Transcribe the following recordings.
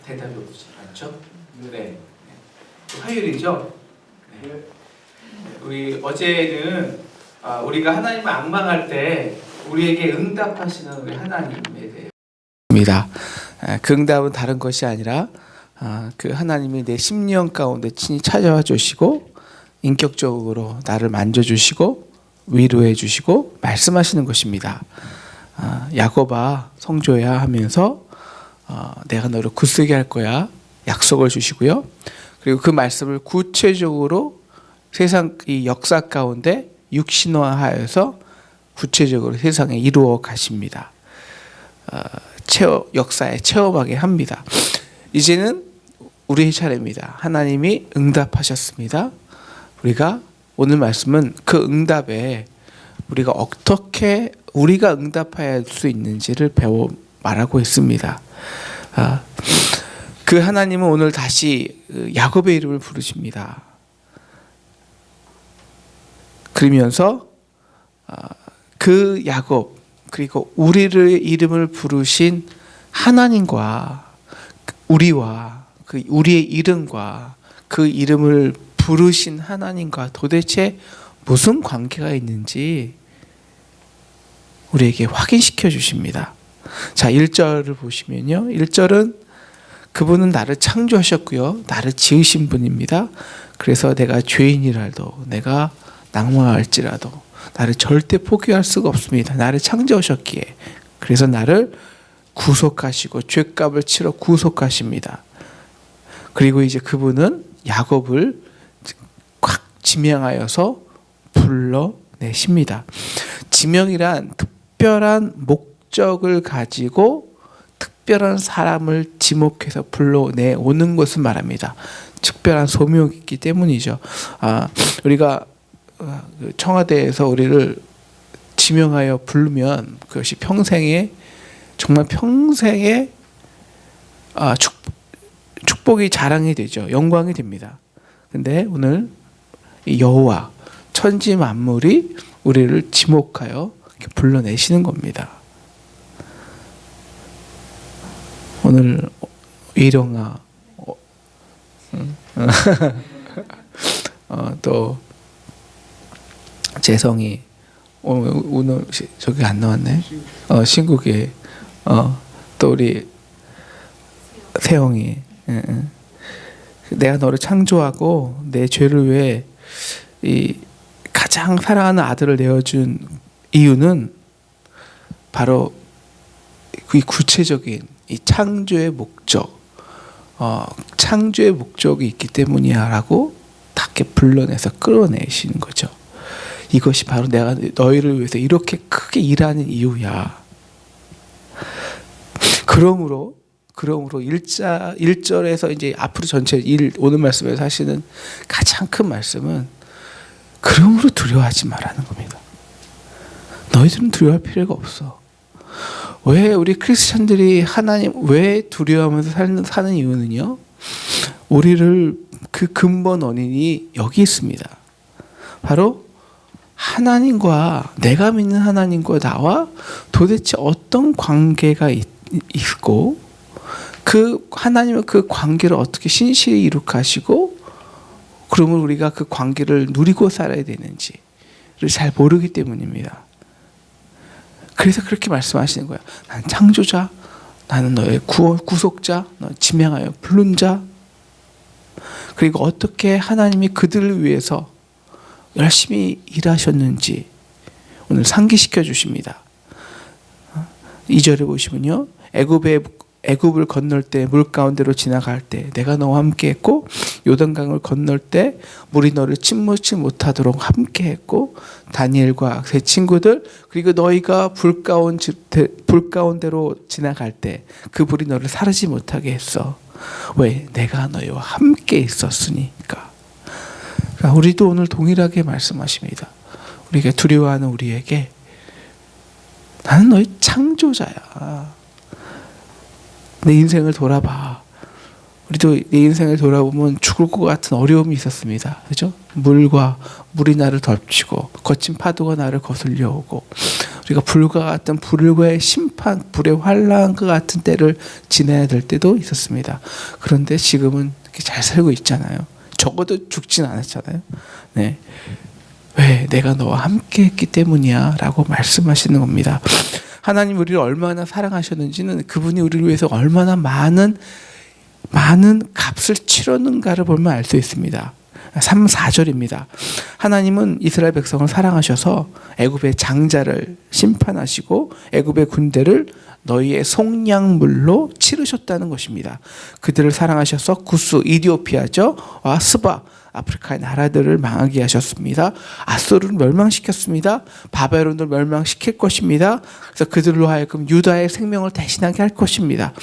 대답이 오지 않죠? 네. 화요일이죠? 네. 우리 어제는 우리가 하나님을 앙망할 때 우리에게 응답하시는 우리 하나님에 대해입니다. 그 응답은 다른 것이 아니라 그 하나님이 내 심령 가운데 친히 찾아와 주시고 인격적으로 나를 만져주시고 위로해 주시고 말씀하시는 것입니다. 야곱아 성조야 하면서 내가 너를 굳세게 할 거야 약속을 주시고요. 그리고 그 말씀을 구체적으로 세상 이 역사 가운데 육신화하여서 구체적으로 세상에 이루어 가십니다. 역사에 체험하게 합니다. 이제는 우리의 차례입니다. 하나님이 응답하셨습니다. 우리가 오늘 말씀은 그 응답에 우리가 어떻게 우리가 응답할 수 있는지를 배워 말하고 있습니다. 그 하나님은 오늘 다시 야곱의 이름을 부르십니다. 그러면서 그 야곱 그리고 우리의 이름을 부르신 하나님과 우리와 그 우리의 이름과 그 이름을 부르신 하나님과 도대체 무슨 관계가 있는지 우리에게 확인시켜 주십니다. 자, 1절을 보시면요. 1절은 그분은 나를 창조하셨고요. 나를 지으신 분입니다. 그래서 내가 죄인이라도 내가 낭망할지라도 나를 절대 포기할 수가 없습니다. 나를 창조하셨기에. 그래서 나를 구속하시고 죄값을 치러 구속하십니다. 그리고 이제 그분은 야곱을 꽉 지명하여서 불러내십니다. 지명이란 특별한 목적을 가지고 특별한 사람을 지목해서 불러내오는 것을 말합니다. 특별한 소명이 있기 때문이죠. 우리가 청와대에서 우리를 지명하여 부르면 그것이 평생에 정말 평생에 축복이 자랑이 되죠. 영광이 됩니다. 근데 오늘 여호와 천지 만물이 우리를 지목하여 이렇게 불러내시는 겁니다. 오늘 이령아 또 재성이 오늘 저기 안 나왔네. 신국이 또 우리 세영이 내가 너를 창조하고 내 죄를 위해 이 가장 사랑하는 아들을 내어준 이유는 바로 그 구체적인 이 창조의 목적, 창조의 목적이 있기 때문이야라고 딱 불러내서 끌어내시는 거죠. 이것이 바로 내가 너희를 위해서 이렇게 크게 일하는 이유야. 그러므로 1절에서 이제 앞으로 전체 오늘 말씀에서 하시는 가장 큰 말씀은 그러므로 두려워하지 말라는 겁니다. 너희들은 두려워할 필요가 없어. 왜 우리 크리스천들이 하나님 왜 두려워하면서 사는 이유는요. 우리를 그 근본 원인이 여기 있습니다. 바로 하나님과 내가 믿는 하나님과 나와 도대체 어떤 관계가 있고 그 하나님은 그 관계를 어떻게 신실히 이룩하시고 그러면 우리가 그 관계를 누리고 살아야 되는지를 잘 모르기 때문입니다. 그래서 그렇게 말씀하시는 거예요. 난 창조자, 나는 너의 구속자, 너 지명하여 부른 자. 그리고 어떻게 하나님이 그들을 위해서 열심히 일하셨는지 오늘 상기시켜 주십니다. 2절에 보시면요. 애굽을 건널 때 물 가운데로 지나갈 때 내가 너와 함께 했고 요단강을 건널 때 물이 너를 침몰치 못하도록 함께 했고 다니엘과 세 친구들 그리고 너희가 불 가운데로 지나갈 때 그 불이 너를 사르지 못하게 했어. 왜? 내가 너희와 함께 있었으니까. 그러니까 우리도 오늘 동일하게 말씀하십니다. 우리가 두려워하는 우리에게 나는 너희 창조자야. 내 인생을 돌아봐. 우리도 내 인생을 돌아보면 죽을 것 같은 어려움이 있었습니다. 그죠? 물이 나를 덮치고 거친 파도가 나를 거슬려 오고 우리가 불과 같은 불과의 심판 심판, 불의 환란과 같은 때를 지나야 될 때도 있었습니다. 그런데 지금은 이렇게 잘 살고 있잖아요. 적어도 죽진 않았잖아요. 네. 왜? 내가 너와 함께 했기 때문이야 라고 말씀하시는 겁니다. 하나님 우리를 얼마나 사랑하셨는지는 그분이 우리를 위해서 얼마나 많은 값을 치렀는가를 보면 알 수 있습니다. 3, 4절입니다. 하나님은 이스라엘 백성을 사랑하셔서 애굽의 장자를 심판하시고 애굽의 군대를 너희의 속량물로 치르셨다는 것입니다. 그들을 사랑하셔서 구스, 이디오피아와 스바, 아프리카의 나라들을 망하게 하셨습니다. 아수르를 멸망시켰습니다. 바벨론을 멸망시킬 것입니다. 그래서 그들로 하여금 유다의 생명을 대신하게 할 것입니다.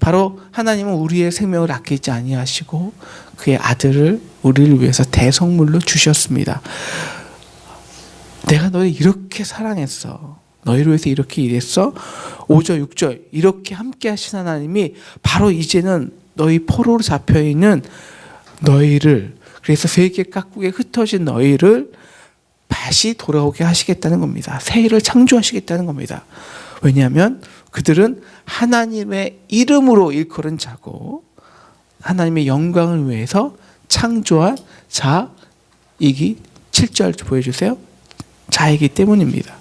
바로 하나님은 우리의 생명을 아끼지 아니하시고 그의 아들을 우리를 위해서 대성물로 주셨습니다. 내가 너를 이렇게 사랑했어. 너희를 위해서 이렇게 일했어. 5절 6절 이렇게 함께 하신 하나님이 바로 이제는 너희 포로로 잡혀있는 너희를, 그래서 세계 각국에 흩어진 너희를 다시 돌아오게 하시겠다는 겁니다. 새 일을 창조하시겠다는 겁니다. 왜냐하면 그들은 하나님의 이름으로 일컬은 자고 하나님의 영광을 위해서 창조한 자이기, 7절 보여주세요. 자이기 때문입니다.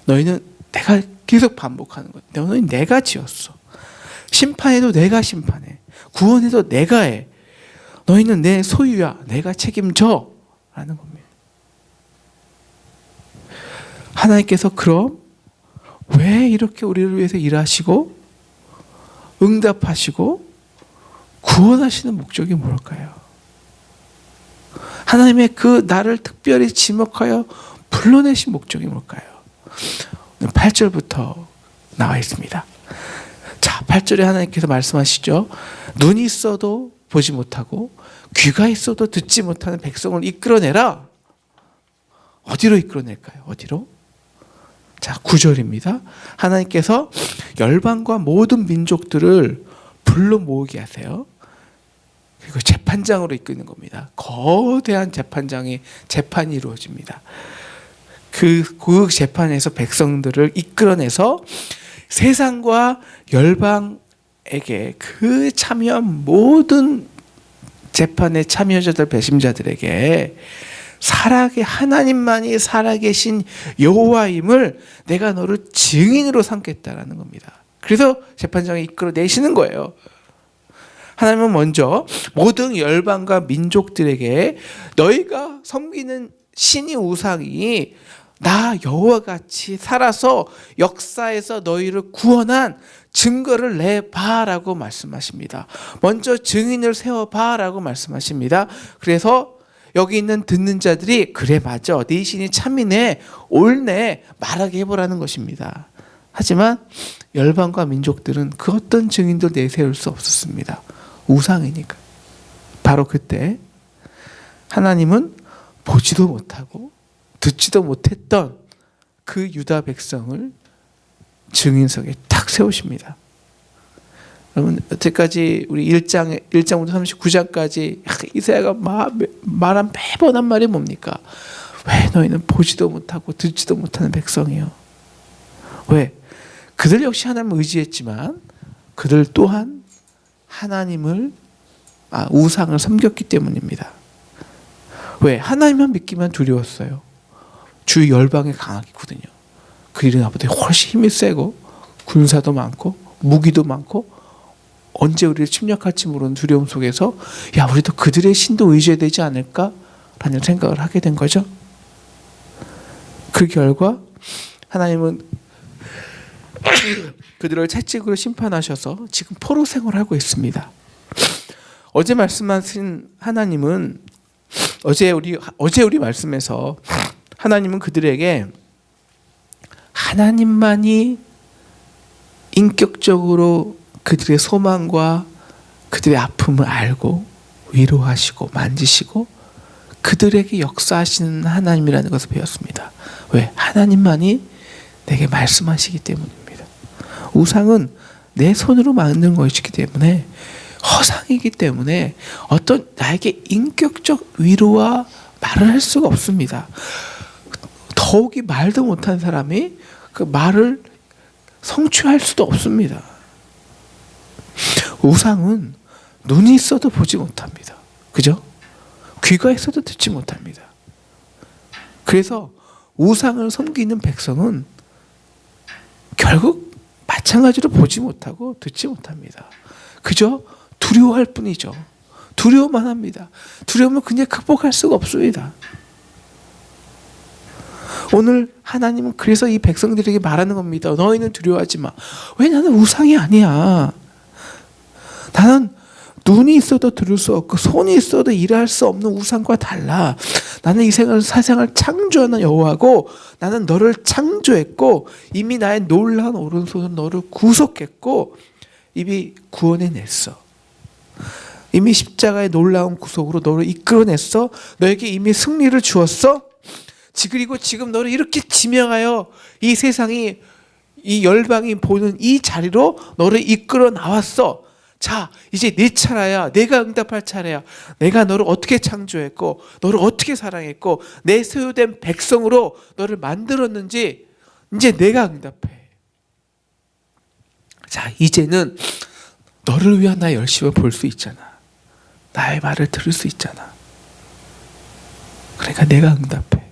너희는, 내가 계속 반복하는 거예요. 너희는 내가 지었어. 심판해도 내가 심판해. 구원해도 내가 해. 너희는 내 소유야. 내가 책임져. 라는 겁니다. 하나님께서 그럼 왜 이렇게 우리를 위해서 일하시고 응답하시고 구원하시는 목적이 뭘까요? 하나님의 그 나를 특별히 지목하여 불러내신 목적이 뭘까요? 8절부터 나와 있습니다. 자, 8절에 하나님께서 말씀하시죠. 눈이 있어도 보지 못하고 귀가 있어도 듣지 못하는 백성을 이끌어내라. 어디로 이끌어낼까요? 어디로? 자, 9절입니다. 하나님께서 열방과 모든 민족들을 불러 모으게 하세요. 그리고 재판장으로 이끄는 겁니다. 거대한 재판이 이루어집니다. 그 재판에서 백성들을 이끌어내서 세상과 열방에게 그 참여한 모든 재판의 참여자들, 배심자들에게 하나님만이 살아계신 여호와임을 내가 너를 증인으로 삼겠다라는 겁니다. 그래서 재판장이 이끌어내시는 거예요. 하나님은 먼저 모든 열방과 민족들에게 너희가 섬기는 신이 우상이 나 여호와 같이 살아서 역사에서 너희를 구원한 증거를 내봐라고 말씀하십니다. 먼저 증인을 세워봐라고 말씀하십니다. 그래서 여기 있는 듣는 자들이 그래 맞아, 네 신이 참이네, 옳네 말하게 해보라는 것입니다. 하지만 열방과 민족들은 그 어떤 증인도 내세울 수 없었습니다. 우상이니까. 바로 그때 하나님은 보지도 못하고 듣지도 못했던 그 유다 백성을 증인석에 딱 세우십니다. 여러분, 여태까지 우리 1장부터 39장까지 이사야가 말한 매번 한 말이 뭡니까? 왜 너희는 보지도 못하고 듣지도 못하는 백성이요? 왜? 그들 역시 하나님을 의지했지만 그들 또한 우상을 섬겼기 때문입니다. 왜? 하나님만 믿기만 두려웠어요. 주위 열방에 강하거든요. 그들이 나보다 훨씬 힘이 세고 군사도 많고 무기도 많고 언제 우리를 침략할지 모르는 두려움 속에서 우리도 그들의 신도 의지해야 되지 않을까라는 생각을 하게 된 거죠. 그 결과 하나님은 그들을 채찍으로 심판하셔서 지금 포로 생활하고 있습니다. 어제 말씀하신 하나님은 어제 우리 말씀에서 하나님은 그들에게 하나님만이 인격적으로 그들의 소망과 그들의 아픔을 알고 위로하시고 만지시고 그들에게 역사하시는 하나님이라는 것을 배웠습니다. 왜? 하나님만이 내게 말씀하시기 때문입니다. 우상은 내 손으로 만든 것이기 때문에, 허상이기 때문에 어떤 나에게 인격적 위로와 말을 할 수가 없습니다. 더욱이 말도 못한 사람이 그 말을 성취할 수도 없습니다. 우상은 눈이 있어도 보지 못합니다. 그죠? 귀가 있어도 듣지 못합니다. 그래서 우상을 섬기는 백성은 결국 마찬가지로 보지 못하고 듣지 못합니다. 그저 두려워할 뿐이죠. 두려워만 합니다. 두려움은 그냥 극복할 수가 없습니다. 오늘 하나님은 그래서 이 백성들에게 말하는 겁니다. 너희는 두려워하지 마. 왜? 나는 우상이 아니야. 나는 눈이 있어도 들을 수 없고 손이 있어도 일할 수 없는 우상과 달라. 나는 이 세상을 창조하는 여호와고 나는 너를 창조했고 이미 나의 놀라운 오른손으로 너를 구속했고 이미 구원해냈어. 이미 십자가의 놀라운 구속으로 너를 이끌어냈어. 너에게 이미 승리를 주었어. 그리고 지금 너를 이렇게 지명하여 이 세상이 이 열방이 보는 이 자리로 너를 이끌어 나왔어. 자, 이제 네 차례야. 내가 응답할 차례야. 내가 너를 어떻게 창조했고 너를 어떻게 사랑했고 내 소유된 백성으로 너를 만들었는지 이제 내가 응답해. 자, 이제는 너를 위한 나의 열심을 볼 수 있잖아. 나의 말을 들을 수 있잖아. 그러니까 내가 응답해.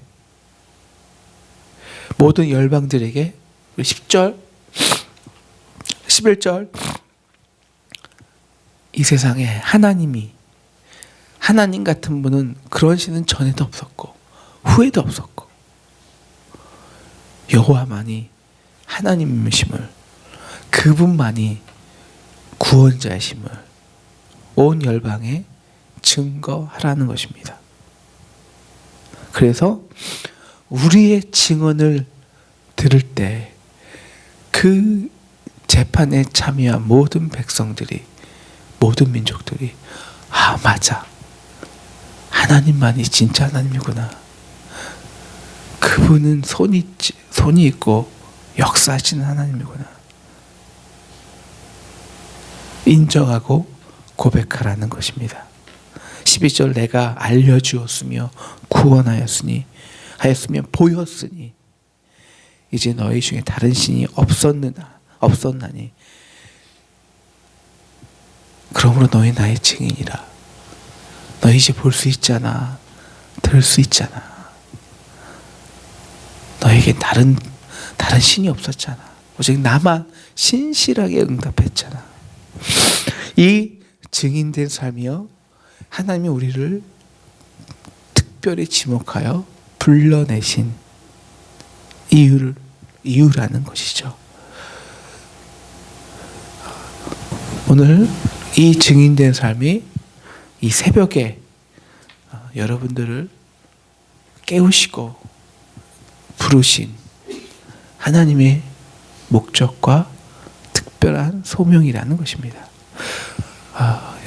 모든 열방들에게 10절 11절 이 세상에 하나님 같은 분은 그런 신은 전에도 없었고 후에도 없었고 여호와만이 하나님이심을 그분만이 구원자이심을 온 열방에 증거하라는 것입니다. 그래서 우리의 증언을 들을 때 그 재판에 참여한 모든 백성들이 모든 민족들이 아 맞아 하나님만이 진짜 하나님이구나. 그분은 손이 있고 역사하시는 하나님이구나. 인정하고 고백하라는 것입니다. 12절 내가 알려주었으며 구원하였으며 보였으니 이제 너희 중에 다른 신이 없었나니 그러므로 너희 나의 증인이라. 너희 이제 볼 수 있잖아. 들을 수 있잖아. 너에게 다른 신이 없었잖아. 오직 나만 신실하게 응답했잖아. 이 증인된 삶이요 하나님이 우리를 특별히 지목하여 불러내신 이유라는 것이죠. 오늘 이 증인된 삶이 이 새벽에 여러분들을 깨우시고 부르신 하나님의 목적과 특별한 소명이라는 것입니다.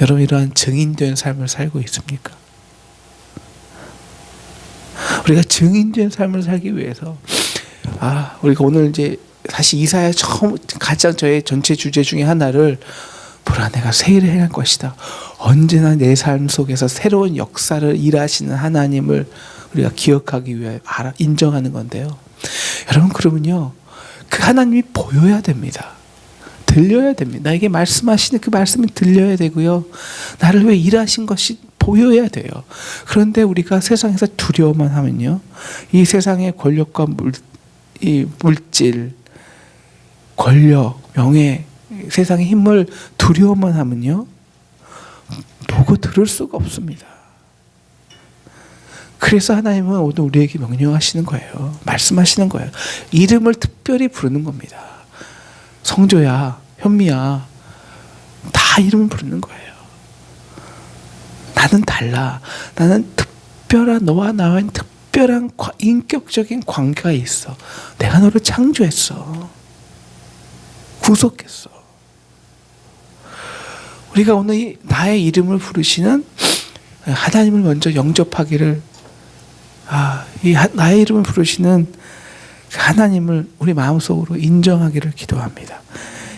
여러분 이러한 증인된 삶을 살고 있습니까? 우리가 증인된 삶을 살기 위해서 우리가 오늘 이제 사실 이사야 가장 저의 전체 주제 중에 하나를 보라 내가 새 일을 행할 것이다. 언제나 내 삶 속에서 새로운 역사를 일하시는 하나님을 우리가 기억하기 위해 인정하는 건데요. 여러분 그러면요 그 하나님이 보여야 됩니다. 들려야 됩니다. 나에게 말씀하시는 그 말씀이 들려야 되고요. 나를 위해 일하신 것이 보여야 돼요. 그런데 우리가 세상에서 두려워만 하면요. 이 세상의 권력과 물질, 권력, 명예, 세상의 힘을 두려워만 하면요. 보고 들을 수가 없습니다. 그래서 하나님은 오늘 우리에게 명령하시는 거예요. 말씀하시는 거예요. 이름을 특별히 부르는 겁니다. 성조야, 현미야, 다 이름을 부르는 거예요. 나는 달라. 나는 특별한 너와 나와는 특별한 인격적인 관계가 있어. 내가 너를 창조했어. 구속했어. 우리가 오늘 나의 이름을 부르시는 하나님을 먼저 영접하기를 나의 이름을 부르시는 하나님을 우리 마음속으로 인정하기를 기도합니다.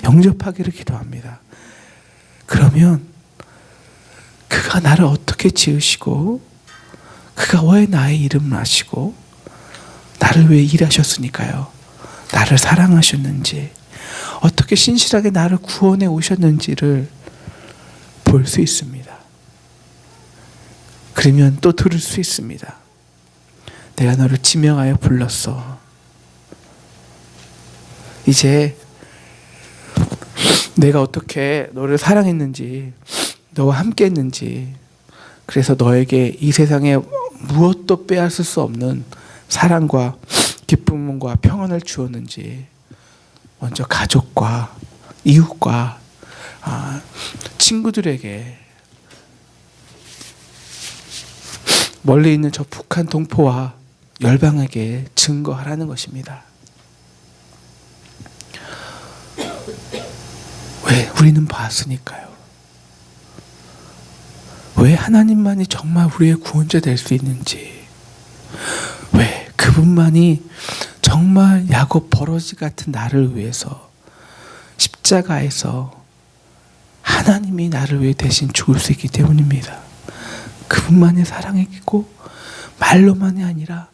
영접하기를 기도합니다. 그러면 그가 나를 어떻게 지으시고 그가 왜 나의 이름을 아시고 나를 왜 일하셨으니까요. 나를 사랑하셨는지 어떻게 신실하게 나를 구원해 오셨는지를 볼 수 있습니다. 그러면 또 들을 수 있습니다. 내가 너를 지명하여 불렀어. 이제 내가 어떻게 너를 사랑했는지, 너와 함께 했는지, 그래서 너에게 이 세상에 무엇도 빼앗을 수 없는 사랑과 기쁨과 평안을 주었는지 먼저 가족과 이웃과 친구들에게, 멀리 있는 저 북한 동포와 열방에게 증거하라는 것입니다. 왜? 우리는 봤으니까요. 왜 하나님만이 정말 우리의 구원자 될 수 있는지, 왜 그분만이 정말 야곱 버러지 같은 나를 위해서 십자가에서 하나님이 나를 위해 대신 죽을 수 있기 때문입니다. 그분만의 사랑이고 말로만이 아니라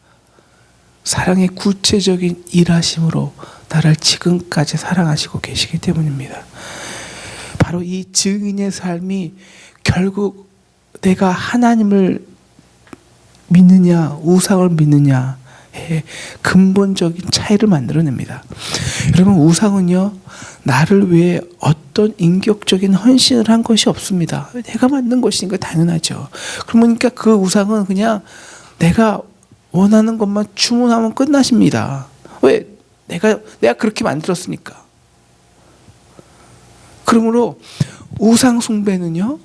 사랑의 구체적인 일하심으로 나를 지금까지 사랑하시고 계시기 때문입니다. 바로 이 증인의 삶이 결국 내가 하나님을 믿느냐 우상을 믿느냐의 근본적인 차이를 만들어냅니다. 여러분, 우상은요, 나를 위해 어떤 인격적인 헌신을 한 것이 없습니다. 내가 만든 것이니까 당연하죠. 그러니까 그 우상은 그냥 내가 원하는 것만 주문하면 끝나십니다. 왜? 내가 그렇게 만들었으니까. 그러므로 우상 숭배는요,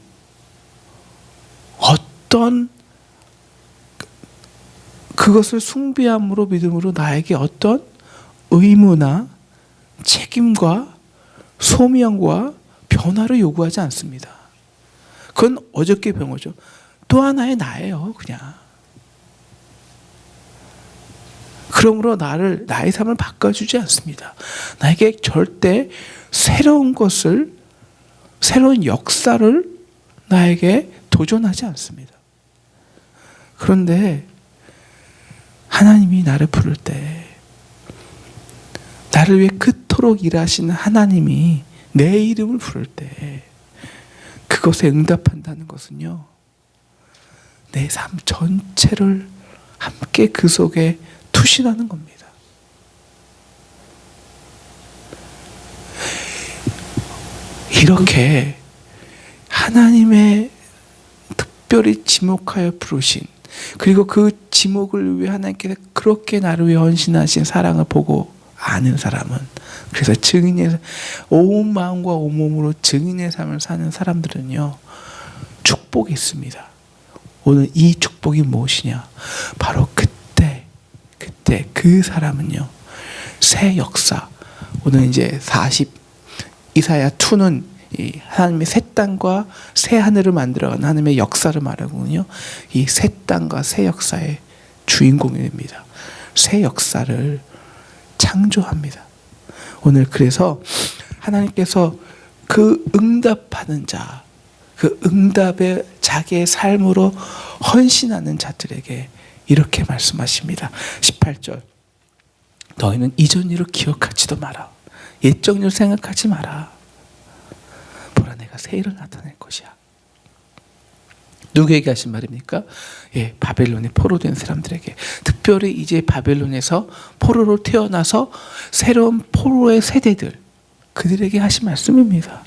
어떤 그것을 숭배함으로 믿음으로 나에게 어떤 의무나 책임과 소명과 변화를 요구하지 않습니다. 그건 어저께 배운 거죠. 또 하나의 나예요, 그냥. 그러므로 나의 삶을 바꿔주지 않습니다. 나에게 절대 새로운 것을, 새로운 역사를 나에게 도전하지 않습니다. 그런데 하나님이 나를 부를 때, 나를 위해 그토록 일하시는 하나님이 내 이름을 부를 때 그것에 응답한다는 것은요, 내 삶 전체를 함께 그 속에 투신하는 겁니다. 이렇게 하나님의 특별히 지목하여 부르신, 그리고 그 지목을 위해 하나님께서 그렇게 나를 위해 헌신하신 사랑을 보고 아는 사람은, 그래서 증인의 온 마음과 온 몸으로 증인의 삶을 사는 사람들은요, 축복이 있습니다. 오늘 이 축복이 무엇이냐? 바로 그때 그 사람은요, 새 역사, 오늘 이제 이사야 2는 이 하나님의 새 땅과 새 하늘을 만들어가는 하나님의 역사를 말하거든요. 이 새 땅과 새 역사의 주인공이 됩니다. 새 역사를 창조합니다. 오늘 그래서 하나님께서 그 응답하는 자, 그 응답에 자기의 삶으로 헌신하는 자들에게 이렇게 말씀하십니다. 18절, 너희는 이전 일을 기억하지도 마라. 옛적 일을 생각하지 마라. 보라, 내가 새 일을 나타낼 것이야. 누구에게 하신 말입니까? 예, 바벨론에 포로된 사람들에게. 특별히 이제 바벨론에서 포로로 태어나서 새로운 포로의 세대들, 그들에게 하신 말씀입니다.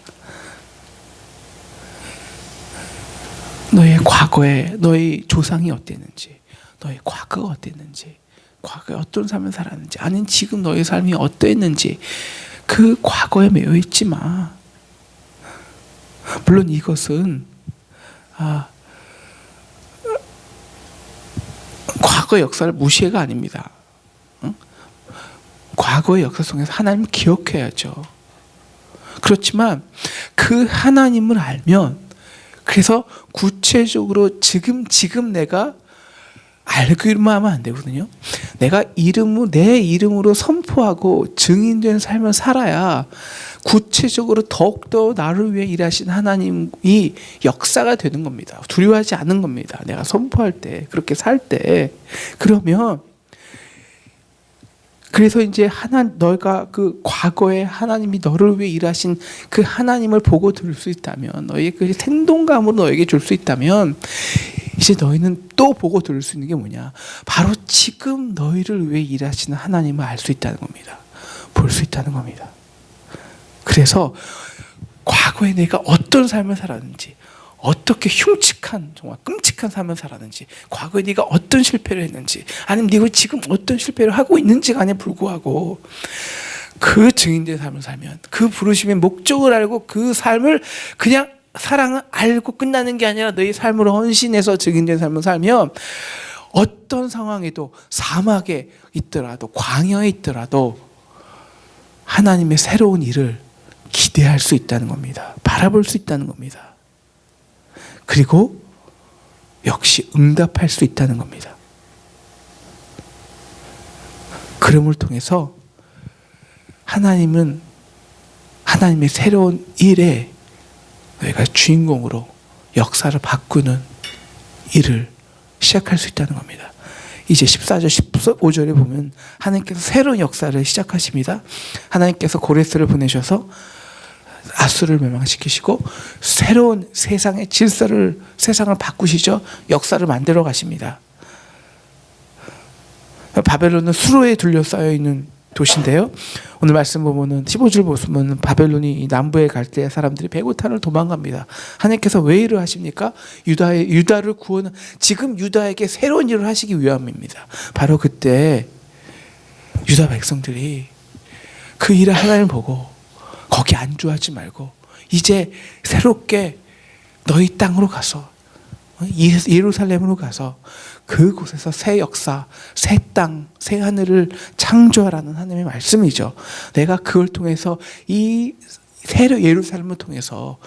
너의 과거에 너의 조상이 어땠는지, 너의 과거가 어땠는지, 과거에 어떤 삶을 살았는지, 아니면 지금 너의 삶이 어땠는지, 그 과거에 매여 있지 마. 물론 이것은 과거의 역사를 무시해가 아닙니다. 과거의 역사 속에서 하나님을 기억해야죠. 그렇지만 그 하나님을 알면, 그래서 구체적으로 지금 내가 알기만 하면 안 되거든요. 내가 내 이름으로 선포하고 증인된 삶을 살아야 구체적으로 더욱더 나를 위해 일하신 하나님이 역사가 되는 겁니다. 두려워하지 않은 겁니다. 내가 선포할 때, 그렇게 살 때. 그러면 그래서 이제 너가 그 과거에 하나님이 너를 위해 일하신 그 하나님을 보고 들을 수 있다면, 너의 그 생동감으로 너에게 줄 수 있다면, 이제 너희는 또 보고 들을 수 있는 게 뭐냐? 바로 지금 너희를 위해 일하시는 하나님을 알 수 있다는 겁니다. 볼 수 있다는 겁니다. 그래서 과거에 내가 어떤 삶을 살았는지, 어떻게 흉측한, 정말 끔찍한 삶을 살았는지, 과거에 네가 어떤 실패를 했는지, 아니면 네가 지금 어떤 실패를 하고 있는지가 아니에 불구하고 그 증인된 삶을 살면, 그 부르심의 목적을 알고 그 삶을 그냥 사랑을 알고 끝나는 게 아니라 너의 삶으로 헌신해서 증인된 삶을 살면, 어떤 상황에도, 사막에 있더라도 광야에 있더라도 하나님의 새로운 일을 기대할 수 있다는 겁니다. 바라볼 수 있다는 겁니다. 그리고 역시 응답할 수 있다는 겁니다. 그럼을 통해서 하나님은 하나님의 새로운 일에 너희가 주인공으로 역사를 바꾸는 일을 시작할 수 있다는 겁니다. 이제 14절 15절에 보면 하나님께서 새로운 역사를 시작하십니다. 하나님께서 고레스를 보내셔서 아수를 멸망시키시고 새로운 세상의 질서를, 세상을 바꾸시죠. 역사를 만들어 가십니다. 바벨론은 수로에 둘러싸여 있는 도시인데요. 오늘 말씀 보면은 15절 보시면 바벨론이 남부에 갈 때 사람들이 배고탄을 도망갑니다. 하나님께서 왜 일을 하십니까? 유다를 구원은, 지금 유다에게 새로운 일을 하시기 위함입니다. 바로 그때 유다 백성들이 그 일을 하나님 보고 거기 안주하지 말고 이제 새롭게 너희 땅으로 가서, 예루살렘으로 가서 그곳에서 새 역사, 새 땅, 새 하늘을 창조하라는 하나님의 말씀이죠. 내가 그걸 통해서 이 새로 예루살렘을 통해서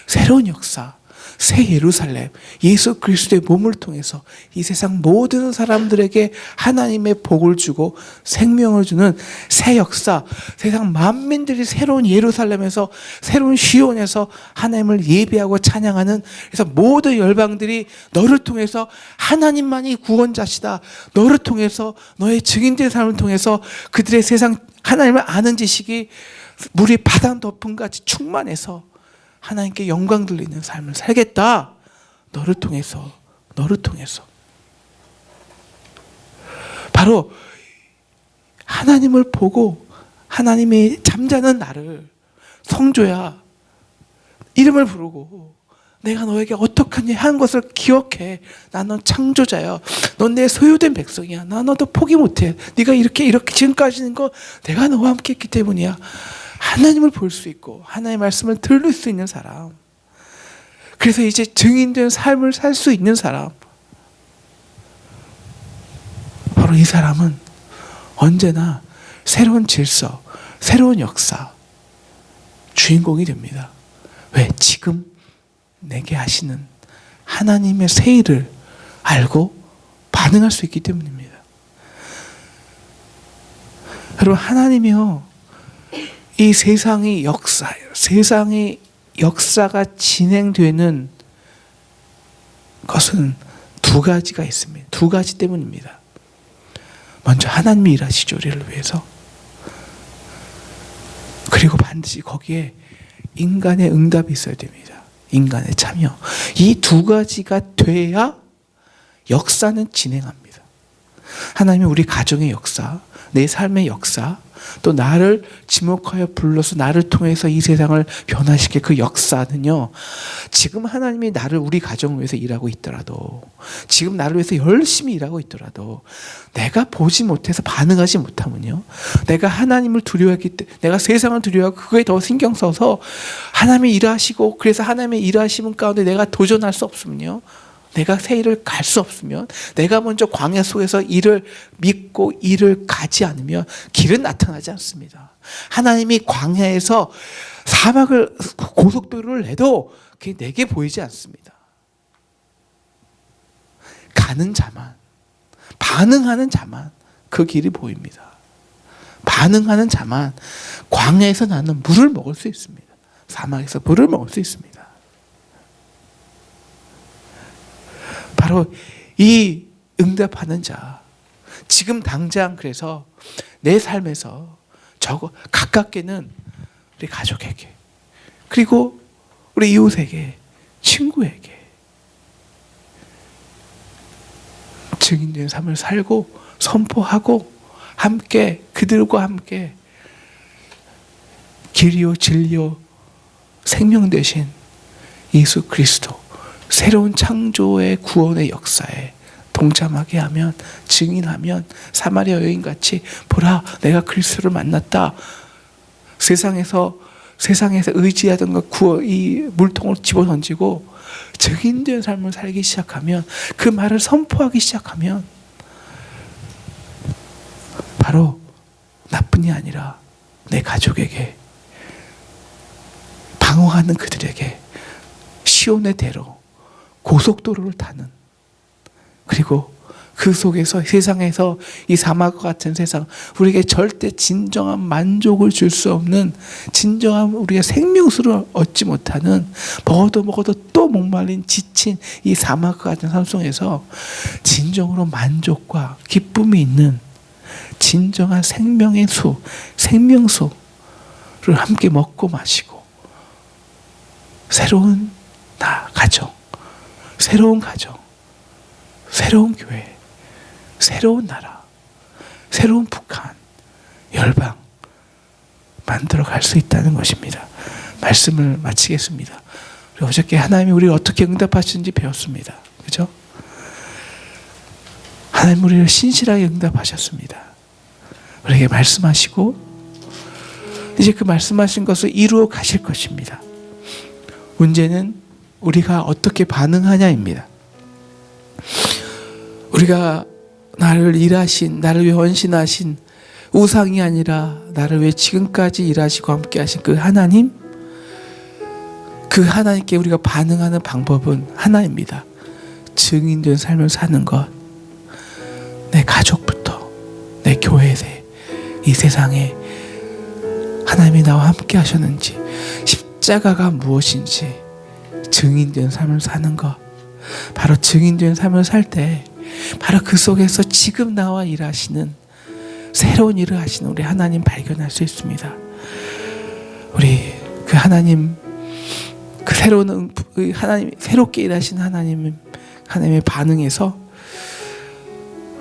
새로운 역사, 새 예루살렘, 예수 그리스도의 몸을 통해서 이 세상 모든 사람들에게 하나님의 복을 주고 생명을 주는 새 역사, 세상 만민들이 새로운 예루살렘에서, 새로운 시온에서 하나님을 예배하고 찬양하는, 그래서 모든 열방들이 너를 통해서 하나님만이 구원자시다, 너를 통해서, 너의 증인된 삶을 통해서 그들의 세상 하나님을 아는 지식이 물이 바다 덮음같이 충만해서 하나님께 영광 돌리는 삶을 살겠다. 너를 통해서, 너를 통해서. 바로 하나님을 보고 하나님이 잠자는 나를, 성조야, 이름을 부르고 내가 너에게 어떻게 한 것을 기억해. 나는 창조자야. 넌 내 소유된 백성이야. 나 너도 포기 못해. 네가 이렇게 지금까지는 거 내가 너와 함께 했기 때문이야. 하나님을 볼 수 있고 하나님의 말씀을 들을 수 있는 사람, 그래서 이제 증인된 삶을 살 수 있는 사람, 바로 이 사람은 언제나 새로운 질서, 새로운 역사 주인공이 됩니다. 왜? 지금 내게 하시는 하나님의 새 일을 알고 반응할 수 있기 때문입니다. 여러분, 하나님이요, 이 세상의 역사가 진행되는 것은 두 가지가 있습니다. 두 가지 때문입니다. 먼저 하나님이 일하시죠, 우리를 위해서. 그리고 반드시 거기에 인간의 응답이 있어야 됩니다. 인간의 참여. 이 두 가지가 돼야 역사는 진행합니다. 하나님이 우리 가정의 역사, 내 삶의 역사, 또 나를 지목하여 불러서 나를 통해서 이 세상을 변화시킬 그 역사는요, 지금 하나님이 우리 가정을 위해서 일하고 있더라도, 지금 나를 위해서 열심히 일하고 있더라도 내가 보지 못해서 반응하지 못하면요, 내가 하나님을 두려워했기 때문에, 내가 세상을 두려워하고 그거에 더 신경 써서 하나님이 일하시고, 그래서 하나님의 일하심은 가운데 내가 도전할 수 없으면요, 내가 새 일을 갈 수 없으면, 내가 먼저 광야 속에서 일을 믿고 일을 가지 않으면 길은 나타나지 않습니다. 하나님이 광야에서 사막을, 고속도로를 내도 그게 내게 보이지 않습니다. 가는 자만, 반응하는 자만 그 길이 보입니다. 반응하는 자만 광야에서 나는 물을 먹을 수 있습니다. 사막에서 물을 먹을 수 있습니다. 바로 이 응답하는 자, 지금 당장 그래서 내 삶에서 저거 가깝게는 우리 가족에게, 그리고 우리 이웃에게, 친구에게 증인된 삶을 살고 선포하고 함께 그들과 함께 길이요 진리요 생명 되신 예수 그리스도 새로운 창조의 구원의 역사에 동참하게 하면, 증인하면 사마리아 여인같이 보라 내가 그리스도를 만났다. 세상에서 의지하던 것 이 물통을 집어던지고 증인된 삶을 살기 시작하면, 그 말을 선포하기 시작하면 바로 나뿐이 아니라 내 가족에게, 방황하는 그들에게 시온의 대로 고속도로를 타는, 그리고 그 속에서 세상에서 이 사막과 같은 세상, 우리에게 절대 진정한 만족을 줄 수 없는, 진정한 우리가 생명수를 얻지 못하는, 먹어도 또 목말린 지친 이 사막과 같은 삶 속에서 진정으로 만족과 기쁨이 있는 진정한 생명의 수, 생명수를 함께 먹고 마시고 새로운 가정, 새로운 가정, 새로운 교회, 새로운 나라, 새로운 북한, 열방 만들어 갈 수 있다는 것입니다. 말씀을 마치겠습니다. 우리 어저께 하나님이 우리를 어떻게 응답하시는지 배웠습니다. 그죠? 하나님 우리를 신실하게 응답하셨습니다. 우리에게 말씀하시고 이제 그 말씀하신 것을 이루어 가실 것입니다. 문제는 우리가 어떻게 반응하냐입니다. 우리가 나를 일하신, 나를 위해 헌신하신 우상이 아니라 나를 위해 지금까지 일하시고 함께 하신 그 하나님, 그 하나님께 우리가 반응하는 방법은 하나입니다. 증인된 삶을 사는 것. 내 가족부터 내 교회에, 이 세상에 하나님이 나와 함께 하셨는지, 십자가가 무엇인지 증인된 삶을 사는 것. 바로 증인된 삶을 살 때 바로 그 속에서 지금 나와 일하시는, 새로운 일을 하시는 우리 하나님 발견할 수 있습니다. 우리 그 하나님, 그 새로운 하나님, 새롭게 일하시는 하나님의 반응에서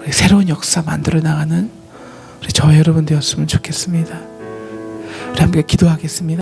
우리 새로운 역사 만들어 나가는 우리 저와 여러분 되었으면 좋겠습니다. 우리 함께 기도하겠습니다.